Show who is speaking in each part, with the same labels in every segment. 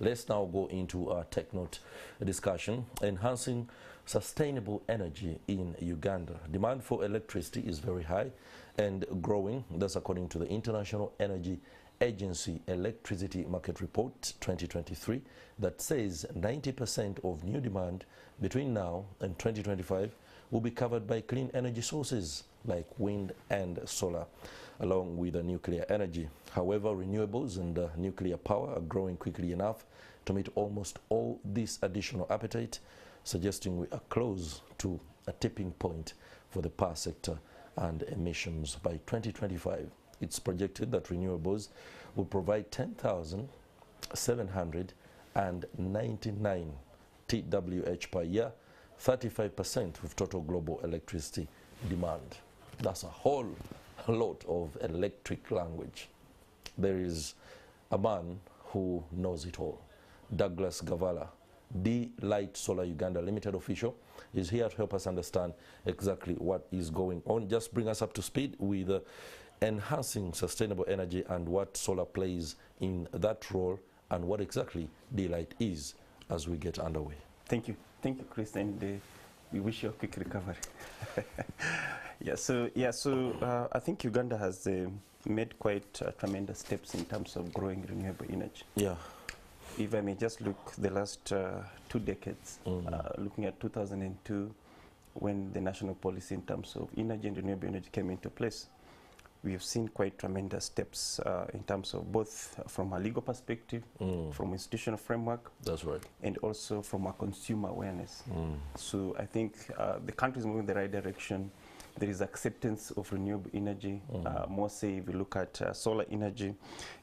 Speaker 1: Let's now go into our tech note discussion. Enhancing sustainable energy in Uganda. Demand for electricity is very high and growing. That's according to the International Energy Agency Electricity Market Report 2023 that says 90% of new demand between now and 2025 will be covered by clean energy sources like wind and solar, along with nuclear energy. However, renewables and nuclear power are growing quickly enough to meet almost all this additional appetite, suggesting we are close to a tipping point for the power sector and emissions. By 2025, it's projected that renewables will provide 10,799 TWh per year, 35% of total global electricity demand. That's a whole lot of electric language. There is a man who knows it all. Douglas Gavala, D-Light Solar Uganda Limited official, is here to help us understand exactly what is going on. Just bring us up to speed with enhancing sustainable energy and what solar plays in that role and what exactly D-Light is as we get underway.
Speaker 2: Thank you, Chris, and we wish you a quick recovery. I think Uganda has made quite tremendous steps in terms of growing renewable energy.
Speaker 1: Yeah.
Speaker 2: If I may just look the last 2 decades, looking at 2002, when the national policy in terms of energy and renewable energy came into place, we have seen quite tremendous steps in terms of both from a legal perspective, from institutional framework.
Speaker 1: That's right.
Speaker 2: And also from a consumer awareness. So I think the country is moving in the right direction. There is acceptance of renewable energy, more say if you look at solar energy.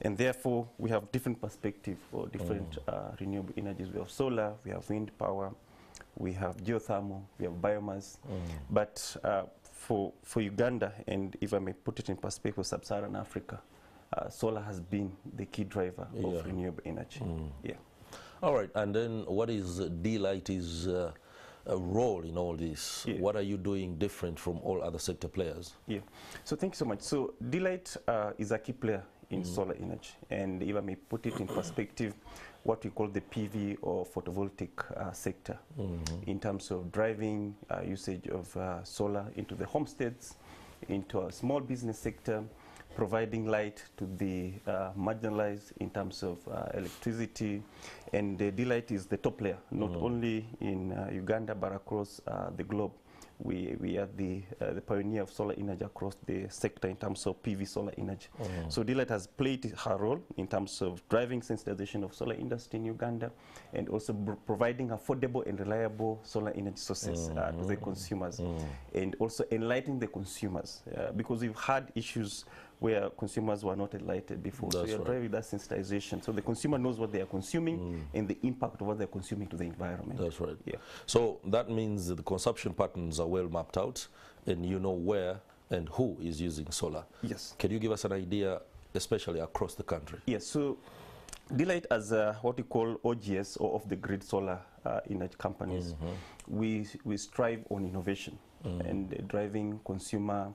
Speaker 2: And therefore, we have different perspectives for different renewable energies. We have solar, we have wind power, we have geothermal, we have biomass. But for Uganda, and if I may put it in perspective, Sub-Saharan Africa, solar has been the key driver of renewable energy.
Speaker 1: All right, and then what is D-Light's role in all this? What are you doing different from all other sector players?
Speaker 2: So thank you so much. So D-Light is a key player in solar energy, and if I may put it in perspective, what we call the PV or photovoltaic sector, in terms of driving usage of solar into the homesteads, into a small business sector, providing light to the marginalized in terms of electricity. And D-Light is the top player, not only in Uganda, but across the globe. We are the pioneer of solar energy across the sector in terms of PV solar energy. So D-Light has played her role in terms of driving sensitization of solar industry in Uganda, and also providing affordable and reliable solar energy sources to the consumers, and also enlightening the consumers, because we've had issues where consumers were not enlightened before. So we are driving that sensitization, so the consumer knows what they are consuming and the impact of what they're consuming to the environment.
Speaker 1: That's right. So that means that the consumption patterns are well mapped out, and you know where and who is using solar. Can you give us an idea, especially across the country?
Speaker 2: So D-Light, as what we call OGS, or off-the-grid solar energy companies, we strive on innovation and driving consumer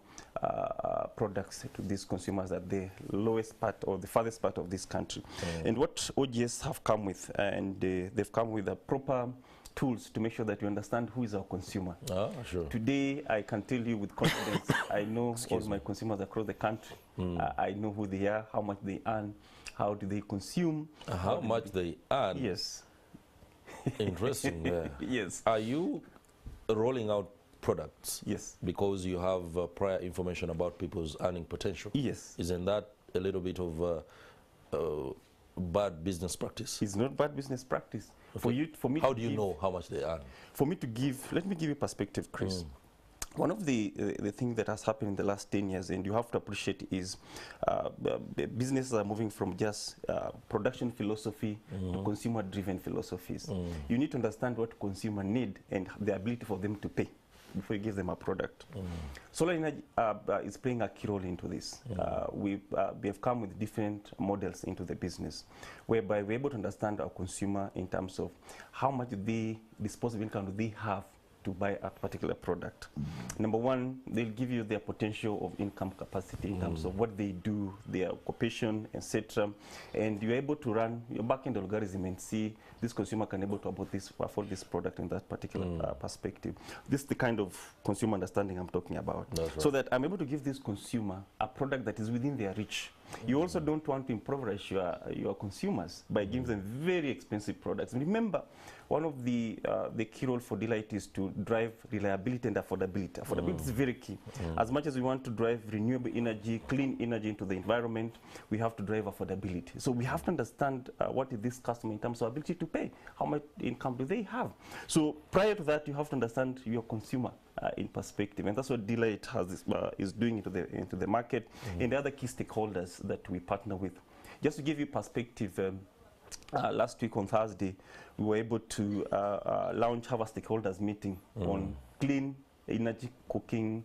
Speaker 2: products to these consumers at the lowest part or the farthest part of this country. And what OGS have come with, and they've come with a proper tools to make sure that you understand who is our consumer. Today, I can tell you with confidence, I know all my consumers across the country. I know who they are, how much they earn, how do they consume.
Speaker 1: How much they earn? Interesting. Are you rolling out products? Because you have prior information about people's earning potential? Isn't that a little bit of bad business practice?
Speaker 2: It's not bad business practice. For me,
Speaker 1: how do you know how much they earn?
Speaker 2: For me to give, let me give you perspective, Chris. One of the things that has happened in the last 10 years, and you have to appreciate, is businesses are moving from just production philosophy to consumer-driven philosophies. You need to understand what consumer need and the ability for them to pay before you give them a product. Solar energy is playing a key role into this. We have come with different models into the business, whereby we're able to understand our consumer in terms of how much disposable income do they have to buy a particular product. Number one, they'll give you their potential of income capacity in terms of what they do, their occupation, etc. And you're able to run your back-end algorithm and see this consumer can able to afford this product in that particular perspective. This is the kind of consumer understanding I'm talking about.
Speaker 1: That's right.
Speaker 2: So that I'm able to give this consumer a product that is within their reach. You also don't want to impoverish your consumers by giving them very expensive products. Remember, one of the key role for Delight is to drive reliability and affordability. Affordability is very key. As much as we want to drive renewable energy, clean energy into the environment, we have to drive affordability. So we have to understand what is this customer in terms of ability to pay. How much income do they have? So prior to that, you have to understand your consumer in perspective, and that's what Delight is doing into the market and the other key stakeholders that we partner with. Just to give you perspective, last week on Thursday, we were able to have a stakeholders meeting on clean energy cooking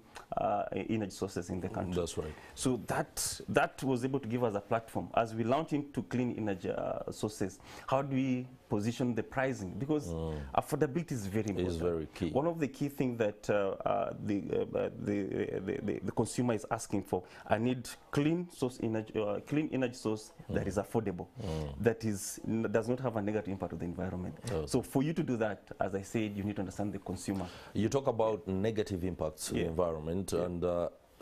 Speaker 2: energy sources in the country.
Speaker 1: That's right.
Speaker 2: So that was able to give us a platform as we launch into clean energy sources. How do we position the pricing? Because affordability is very important.
Speaker 1: It's very key.
Speaker 2: One of the key things that the consumer is asking for, I need clean energy source that is affordable, that does not have a negative impact on the environment. So for you to do that, as I said, you need to understand the consumer.
Speaker 1: You talk about negative impacts in the environment, and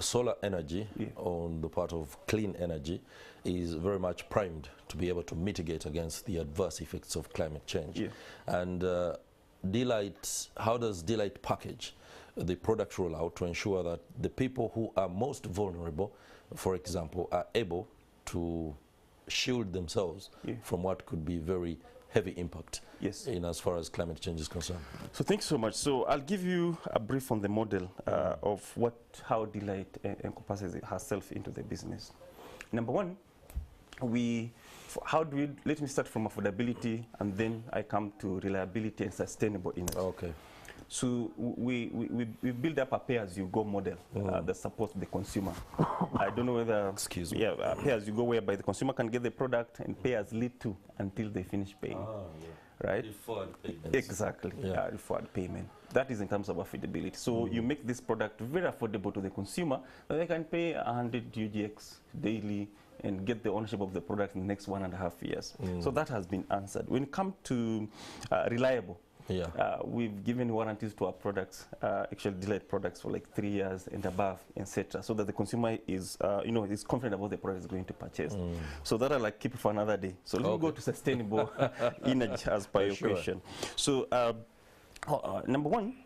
Speaker 1: solar energy on the part of clean energy is very much primed to be able to mitigate against the adverse effects of climate change. And Delight, how does Delight package the product rollout to ensure that the people who are most vulnerable, for example, are able to shield themselves from what could be very heavy impact in as far as climate change is concerned?
Speaker 2: So thanks so much. So I'll give you a brief on the model of how Delight encompasses herself into the business. Number one, let me start from affordability, and then I come to reliability and sustainable energy.
Speaker 1: Okay.
Speaker 2: So we build up a pay-as-you-go model that supports the consumer. I don't know whether...
Speaker 1: Excuse me.
Speaker 2: Yeah, pay-as-you-go, whereby the consumer can get the product and pay as little until they finish paying. Right?
Speaker 1: Deferred payments.
Speaker 2: Exactly. Deferred payment. That is in terms of affordability. So you make this product very affordable to the consumer, that they can pay 100 UGX daily and get the ownership of the product in the next 1.5 years. So that has been answered. When it comes to reliable, we've given warranties to our products, actually Delight products, for like 3 years and above, etc., so that the consumer is, is confident about the product is going to purchase. So that I like keep it for another day. So let me go to sustainable energy as per your question. So number one,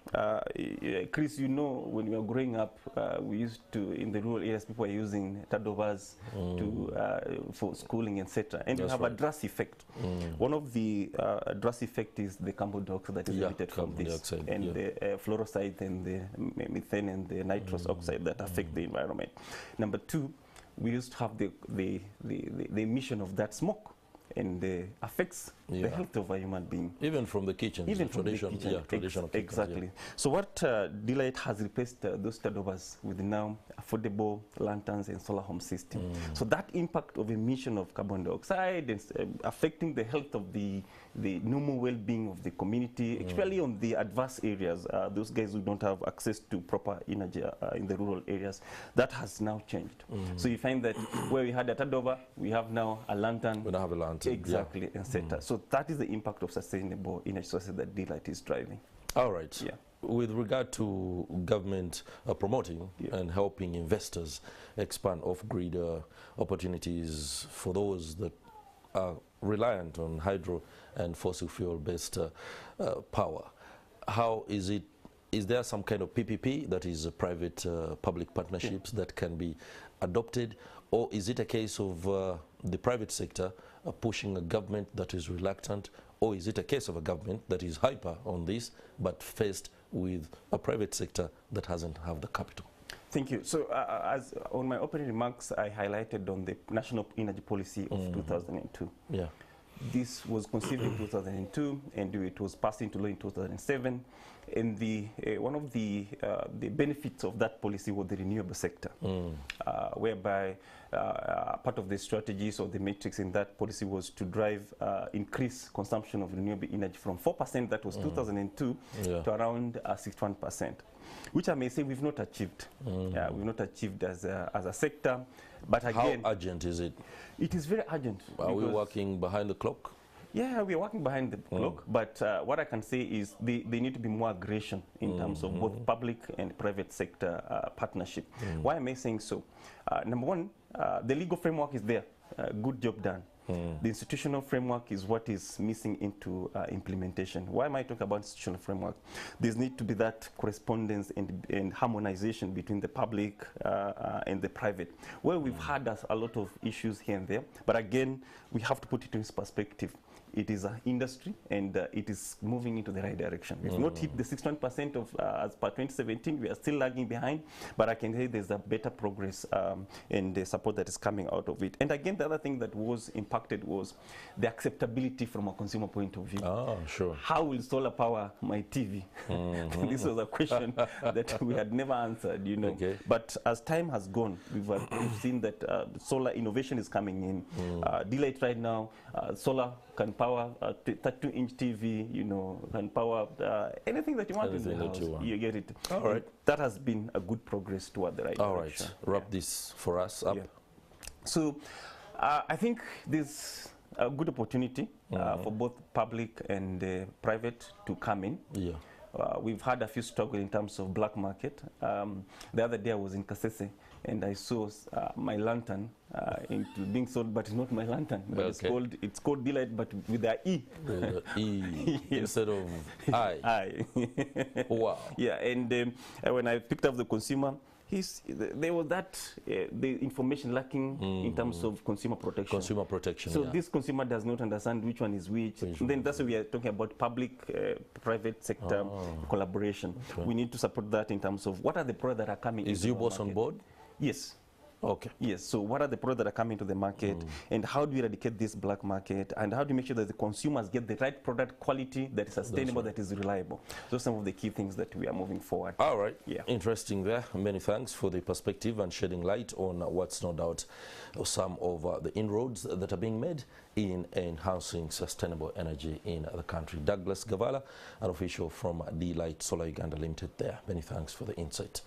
Speaker 2: Chris, when we were growing up, we used to, in the rural areas, people were using turnovers for schooling, etc. And you have a drastic effect. One of the drastic effect is the carbon dioxide that is emitted from this, and the fluoride and the methane and the nitrous oxide that affect the environment. Number two, we used to have the emission of that smoke, and affects the health of a human being.
Speaker 1: Even from the kitchen.
Speaker 2: Even from the kitchen.
Speaker 1: Traditional
Speaker 2: exactly. So what Delight has replaced those turnovers with now affordable lanterns and solar home system. So that impact of emission of carbon dioxide is affecting the health of the normal well-being of the community, especially on the adverse areas, those guys who don't have access to proper energy in the rural areas. That has now changed. So you find that where we had a turnover, we have now a lantern.
Speaker 1: We now have a lantern.
Speaker 2: Exactly, etc. So that is the impact of sustainable energy sources that Delight is driving.
Speaker 1: All right. With regard to government promoting and helping investors expand off-grid opportunities for those that are reliant on hydro and fossil fuel-based power, how is it? Is there some kind of PPP, that is private-public partnerships, that can be adopted, or is it a case of the private sector pushing a government that is reluctant, or is it a case of a government that is hyper on this but faced with a private sector that hasn't have the capital?
Speaker 2: Thank you. So as on my opening remarks, I highlighted on the National Energy Policy of 2002. This was conceived in 2002, and it was passed into law in 2007. And one of the benefits of that policy was the renewable sector, whereby part of the strategies or the matrix in that policy was to drive increase consumption of renewable energy from 4% that was 2002 to around 61%, which I may say we've not achieved. We've not achieved as a sector. But again,
Speaker 1: how urgent is it?
Speaker 2: It is very urgent.
Speaker 1: Are we working behind the clock?
Speaker 2: Yeah, we are working behind the clock, but what I can say is they need to be more aggression in terms of both public and private sector partnership. Why am I saying so? Number one, the legal framework is there. Good job done. The institutional framework is what is missing into implementation. Why am I talking about institutional framework? There needs to be that correspondence and harmonization between the public and the private, where we've had a lot of issues here and there. But again, we have to put it in perspective. It is an industry, and it is moving into the right direction. We've not hit the 61% of, as per 2017, we are still lagging behind, but I can say there's a better progress and the support that is coming out of it. And again, the other thing that was impacted was the acceptability from a consumer point of view.
Speaker 1: Oh, sure.
Speaker 2: How will solar power my TV? This was a question that we had never answered, you know. Okay. But as time has gone, we've seen that solar innovation is coming in. Delight right now, solar can power 32-inch TV, you know, can power anything that you want in the house. You get it.
Speaker 1: All right.
Speaker 2: That has been a good progress toward the right direction.
Speaker 1: All right. Wrap this for us up.
Speaker 2: So I think there's a good opportunity for both public and private to come in. Yeah. We've had a few struggles in terms of black market. The other day I was in Kasese, and I saw my lantern into being sold, but it's not my lantern. But it's called Delight, but with the E. With the E
Speaker 1: instead of I.
Speaker 2: I.
Speaker 1: Wow.
Speaker 2: Yeah, and when I picked up the consumer, there was that the information lacking in terms of consumer protection.
Speaker 1: Consumer protection.
Speaker 2: So this consumer does not understand which one is which. Then that's why we are talking about public-private sector collaboration. Okay. We need to support that in terms of what are the products that are coming.
Speaker 1: Is you boss on board?
Speaker 2: Yes.
Speaker 1: Okay.
Speaker 2: Yes. So what are the products that are coming to the market, and how do we eradicate this black market, and how do we make sure that the consumers get the right product quality that is sustainable, that is reliable? Those are some of the key things that we are moving forward.
Speaker 1: All right. Yeah. Interesting there. Many thanks for the perspective and shedding light on what's no doubt some of the inroads that are being made in enhancing sustainable energy in the country. Douglas Gavala, an official from Delight Solar Uganda Limited there. Many thanks for the insight.